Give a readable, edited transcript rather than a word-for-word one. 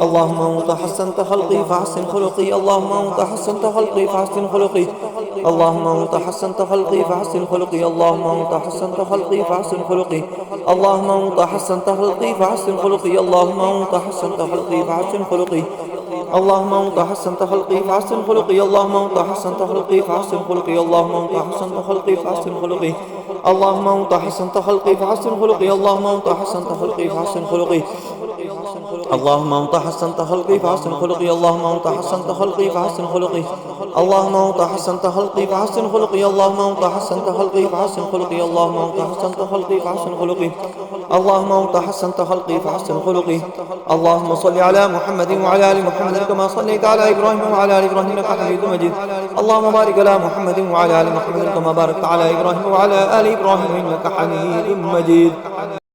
اللهم أنت حسنت خلقي فحسن خلقي اللهم أنت حسنت خلقي فحسن خلقي اللهم أنت حسنت خلقي فحسن خلقي اللهم أنت حسنت خلقي فحسن خلقي اللهم أنت حسنت خلقي فحسن خلقي اللهم أنت حسنت خلقي فحسن خلقي اللهم أنت حسنت خلقي فحسن خلقي اللهم أنت حسنت خلقي فحسن خلقي اللهم أنت حسنت خلقي فحسن خلقي اللهم أنت حسنت خلقي فحسن خلقي اللهم أنت حسنت خلقي فحسن خلقي اللهم أنت حسنت خلقي فحسن خلقي اللهم أنت حسنت خلقي فحسن خلقي اللهم أنت حسنت خلقي فحسن خلقي اللهم أنت حسنت خلقي فحسن خلقي اللهم أنت حسنت خلقي فحسن خلقي اللهم أنت حسنت خلقي فحسن خلقي اللهم صل على محمد وعلى آل محمد كما صليت على إبراهيم وعلى آل إبراهيم إنك حميد مجيد اللهم بارك على محمد وعلى آل محمد كما باركت على إبراهيم وعلى آل إبراهيم إنك حميد مجيد.